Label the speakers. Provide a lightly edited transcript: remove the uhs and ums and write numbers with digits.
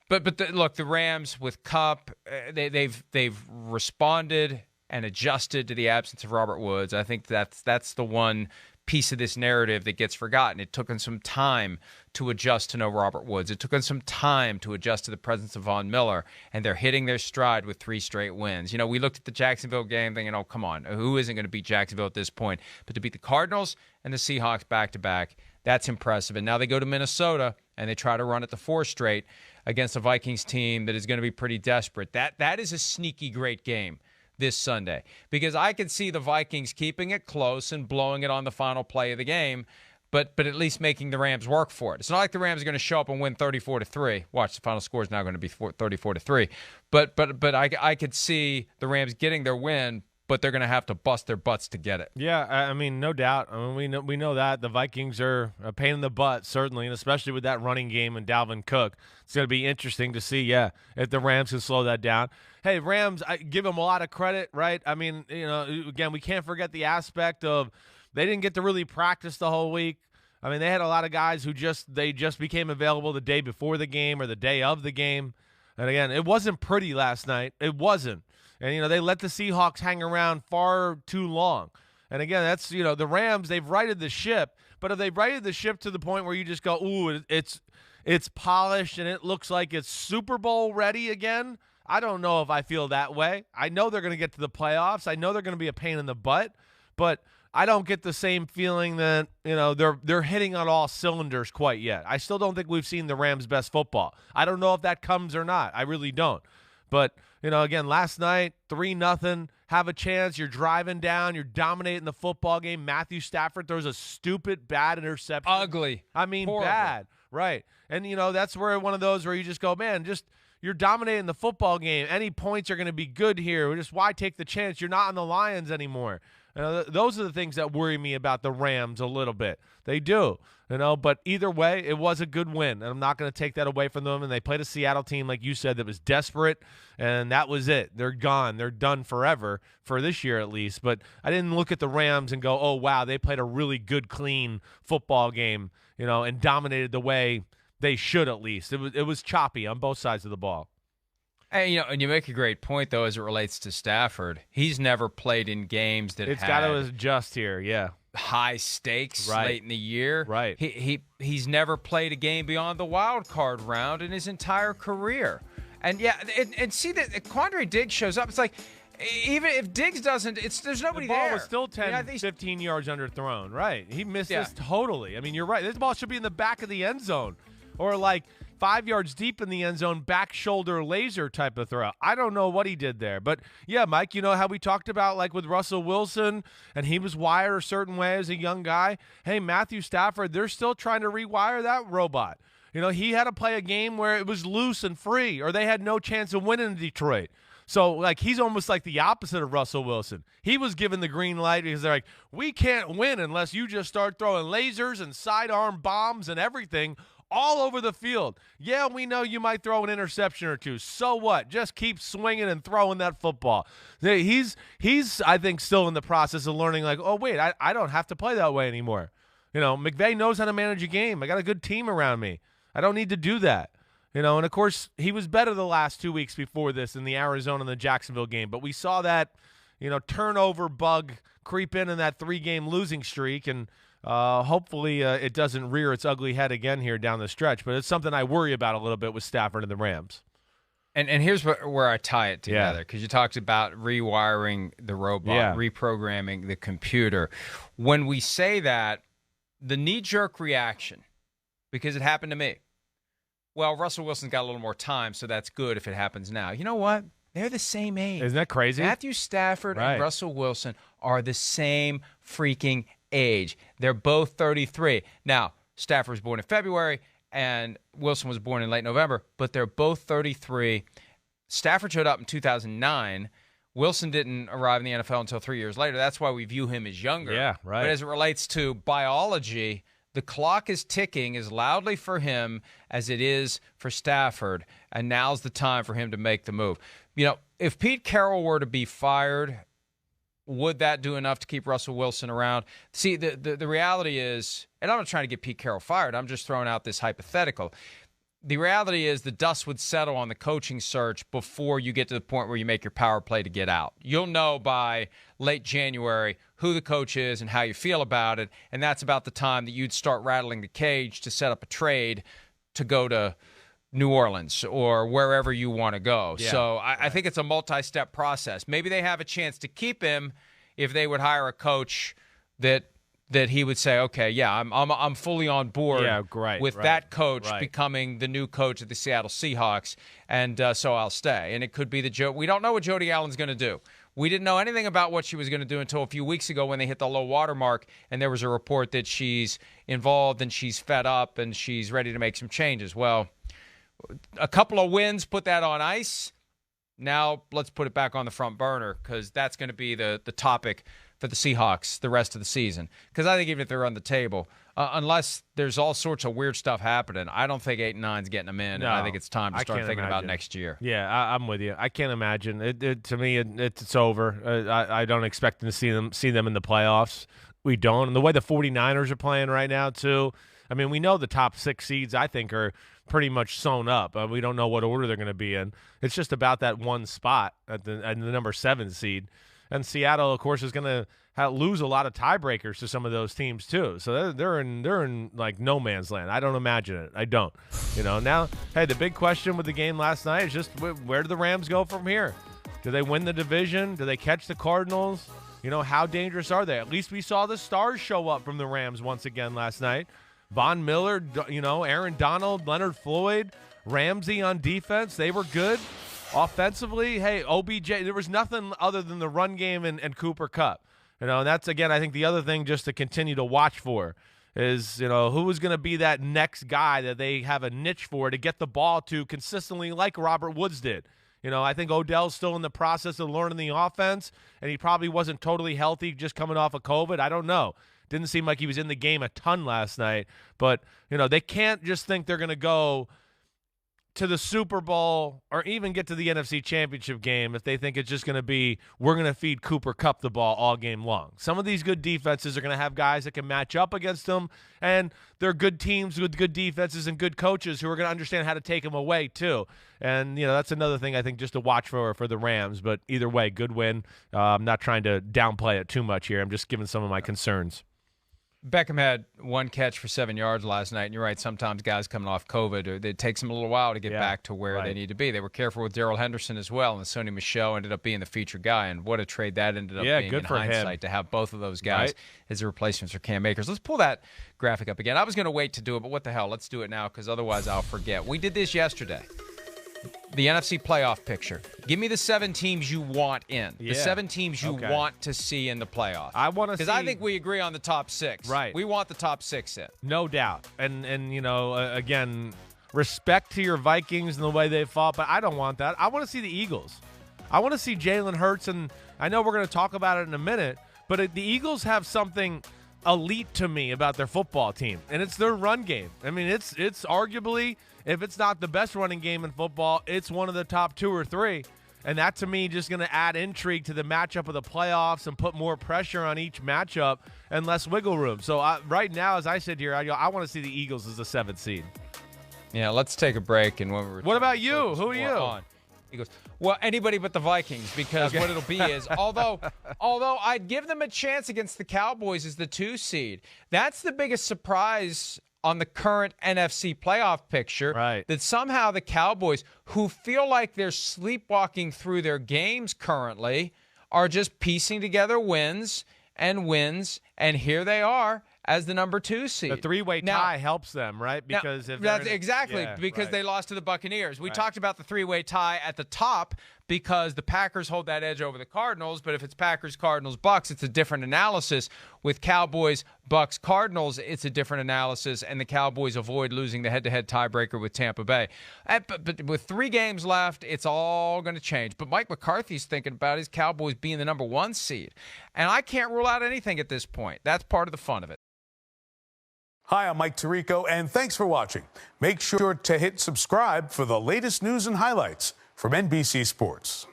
Speaker 1: Look, the Rams with Kupp, they've responded and adjusted to the absence of Robert Woods. I think that's the one piece of this narrative that gets forgotten. It took them some time to adjust to no Robert Woods. It took them some time to adjust to the presence of Von Miller, and they're hitting their stride with 3 straight wins. You know, we looked at the Jacksonville game thinking, oh, come on, who isn't going to beat Jacksonville at this point? But to beat the Cardinals and the Seahawks back-to-back, that's impressive. And now they go to Minnesota, and they try to run it to 4 straight against a Vikings team that is going to be pretty desperate. That is a sneaky great game this Sunday, because I could see the Vikings keeping it close and blowing it on the final play of the game, but at least making the Rams work for it. It's not like the Rams are going to show up and win 34-3. Watch, the final score is now going to be 34-3. But I could see the Rams getting their win, but they're going to have to bust their butts to get it.
Speaker 2: Yeah, I mean, no doubt. I mean, we know that the Vikings are a pain in the butt, certainly, and especially with that running game and Dalvin Cook. It's going to be interesting to see, if the Rams can slow that down. Hey, Rams, I give them a lot of credit, right? I mean, again, we can't forget the aspect of they didn't get to really practice the whole week. I mean, they had a lot of guys who just became available the day before the game or the day of the game. And again, it wasn't pretty last night. It wasn't. And, they let the Seahawks hang around far too long. And, again, that's, the Rams, they've righted the ship. But if they've righted the ship to the point where you just go, ooh, it's polished and it looks like it's Super Bowl ready again, I don't know if I feel that way. I know they're going to get to the playoffs. I know they're going to be a pain in the butt. But I don't get the same feeling that, they're hitting on all cylinders quite yet. I still don't think we've seen the Rams' best football. I don't know if that comes or not. I really don't. But, again, last night, 3-0, have a chance. You're driving down. You're dominating the football game. Matthew Stafford throws a stupid, bad interception.
Speaker 1: Ugly.
Speaker 2: I mean,
Speaker 1: horrible.
Speaker 2: Bad. Right. And, that's where one of those where you just go, man, you're dominating the football game. Any points are going to be good here. Just why take the chance? You're not on the Lions anymore. Those are the things that worry me about the Rams a little bit. They do, but either way, it was a good win, and I'm not going to take that away from them. And they played a Seattle team, like you said, that was desperate, and that was it. They're gone. They're done forever, for this year at least. But I didn't look at the Rams and go, oh, wow, they played a really good, clean football game, and dominated the way they should at least. It was choppy on both sides of the ball.
Speaker 1: And, and you make a great point, though, as it relates to Stafford. He's never played in games that
Speaker 2: it's got to adjust here, yeah.
Speaker 1: High stakes
Speaker 2: right.
Speaker 1: late in the year.
Speaker 2: Right.
Speaker 1: He's never played a game beyond the wild card round in his entire career. And, and see that Quandre Diggs shows up. It's like, even if Diggs doesn't, there's nobody there.
Speaker 2: The ball was still 10, 15 yards underthrown. Right. He missed this totally. I mean, you're right. This ball should be in the back of the end zone. Or like 5 yards deep in the end zone, back shoulder laser type of throw. I don't know what he did there. But, yeah, Mike, you know how we talked about, like, with Russell Wilson, and he was wired a certain way as a young guy? Hey, Matthew Stafford, they're still trying to rewire that robot. He had to play a game where it was loose and free, or they had no chance of winning in Detroit. So, like, he's almost like the opposite of Russell Wilson. He was given the green light because they're like, we can't win unless you just start throwing lasers and sidearm bombs and everything all over the field. Yeah, we know you might throw an interception or two. So what? Just keep swinging and throwing that football. He's I think, still in the process of learning, like, oh, wait, I don't have to play that way anymore. McVay knows how to manage a game. I got a good team around me. I don't need to do that. And, of course, he was better the last 2 weeks before this in the Arizona and the Jacksonville game. But we saw that, turnover bug creep in that 3-game losing streak, and hopefully it doesn't rear its ugly head again here down the stretch. But it's something I worry about a little bit with Stafford and the Rams.
Speaker 1: And here's where I tie it together, because you talked about rewiring the robot, reprogramming the computer. When we say that, the knee-jerk reaction, because it happened to me, well, Russell Wilson's got a little more time, so that's good if it happens now. You know what? They're the same age.
Speaker 2: Isn't that crazy?
Speaker 1: Matthew Stafford and Russell Wilson are the same freaking age. They're both 33. Now, Stafford was born in February, and Wilson was born in late November, but they're both 33. Stafford showed up in 2009. Wilson didn't arrive in the NFL until 3 years later. That's why we view him as younger.
Speaker 2: Yeah, right.
Speaker 1: But as it relates to biology, the clock is ticking as loudly for him as it is for Stafford, and now's the time for him to make the move. If Pete Carroll were to be fired, would that do enough to keep Russell Wilson around? See, the reality is, and I'm not trying to get Pete Carroll fired, I'm just throwing out this hypothetical. the reality is the dust would settle on the coaching search before you get to the point where you make your power play to get out. You'll know by late January who the coach is and how you feel about it, and that's about the time that you'd start rattling the cage to set up a trade to go to New Orleans or wherever you want to go.
Speaker 2: Yeah,
Speaker 1: so I think it's a multi-step process. Maybe they have a chance to keep him if they would hire a coach that he would say, okay, yeah, I'm fully on board with that coach becoming the new coach of the Seattle Seahawks, and so I'll stay. And it could be we don't know what Jody Allen's going to do. We didn't know anything about what she was going to do until a few weeks ago when they hit the low water mark, and there was a report that she's involved and she's fed up and she's ready to make some changes. Well, a couple of wins put that on ice. Now let's put it back on the front burner because that's going to be the topic for the Seahawks the rest of the season. Because I think even if they're on the table, unless there's all sorts of weird stuff happening, I don't think 8-9's getting them in. No, and I think it's time to start thinking about next year.
Speaker 2: Yeah, I'm with you. I can't imagine. To me, it's over. I don't expect to see them in the playoffs. We don't. And the way the 49ers are playing right now, too, I mean, we know the top 6 seeds, I think, are pretty much sewn up. We don't know what order they're going to be in. It's just about that one spot at the number 7 seed. And Seattle, of course, is going to lose a lot of tiebreakers to some of those teams too. So they're in like no man's land. I don't imagine it. I don't. Now, hey, the big question with the game last night is just where do the Rams go from here? Do they win the division? Do they catch the Cardinals? How dangerous are they? At least we saw the stars show up from the Rams once again last night. Von Miller, Aaron Donald, Leonard Floyd, Ramsey on defense. They were good. Offensively, hey, OBJ, there was nothing other than the run game and Cooper Kupp. And that's, again, I think the other thing just to continue to watch for is, who is going to be that next guy that they have a niche for to get the ball to consistently like Robert Woods did. I think Odell's still in the process of learning the offense, and he probably wasn't totally healthy just coming off of COVID. I don't know. Didn't seem like he was in the game a ton last night. But, they can't just think they're going to go to the Super Bowl or even get to the NFC Championship game if they think it's just going to be we're going to feed Cooper Kupp the ball all game long. Some of these good defenses are going to have guys that can match up against them, and they're good teams with good defenses and good coaches who are going to understand how to take them away too. And, that's another thing I think just to watch for the Rams. But either way, good win. I'm not trying to downplay it too much here. I'm just giving some of my concerns.
Speaker 1: Beckham had 1 catch for 7 yards last night, and you're right, sometimes guys coming off COVID, it takes them a little while to get back to where they need to be. They were careful with Darrell Henderson as well, and Sony Michel ended up being the featured guy, and what a trade that ended up being
Speaker 2: good
Speaker 1: in
Speaker 2: for
Speaker 1: hindsight
Speaker 2: him.
Speaker 1: To have both of those guys as the replacements for Cam Akers. Let's pull that graphic up again. I was going to wait to do it, but what the hell, let's do it now because otherwise I'll forget. We did this yesterday. The NFC playoff picture. Give me the 7 teams you want in. The 7 teams you want to see in the playoffs.
Speaker 2: I want to see.
Speaker 1: Because I think we agree on the top 6.
Speaker 2: Right.
Speaker 1: We want the top 6 in.
Speaker 2: No doubt. And again, respect to your Vikings and the way they fought, but I don't want that. I want to see the Eagles. I want to see Jalen Hurts, and I know we're going to talk about it in a minute, but the Eagles have something elite to me about their football team, and it's their run game. I mean, it's arguably, if it's not the best running game in football, it's one of the top 2 or 3. And that, to me, just going to add intrigue to the matchup of the playoffs and put more pressure on each matchup and less wiggle room. So right now, as I sit here, I want to see the Eagles as the 7th seed.
Speaker 1: Yeah, let's take a break. And when
Speaker 2: what about you? Who are you?
Speaker 1: He goes, well, anybody but the Vikings, because what it'll be is, although I'd give them a chance against the Cowboys as the 2 seed, that's the biggest surprise on the current NFC playoff picture, that somehow the Cowboys, who feel like they're sleepwalking through their games currently, are just piecing together wins, and here they are as the number 2 seed.
Speaker 2: The 3-way tie helps them, right? Because if
Speaker 1: they lost to the Buccaneers. We talked about the 3-way tie at the top because the Packers hold that edge over the Cardinals, but if it's Packers, Cardinals, Bucks, it's a different analysis. With Cowboys, Bucks, Cardinals, it's a different analysis, and the Cowboys avoid losing the head-to-head tiebreaker with Tampa Bay. But with 3 games left, it's all going to change. But Mike McCarthy's thinking about his Cowboys being the number 1 seed, and I can't rule out anything at this point. That's part of the fun of it.
Speaker 3: Hi, I'm Mike Tirico, and thanks for watching. Make sure to hit subscribe for the latest news and highlights from NBC Sports.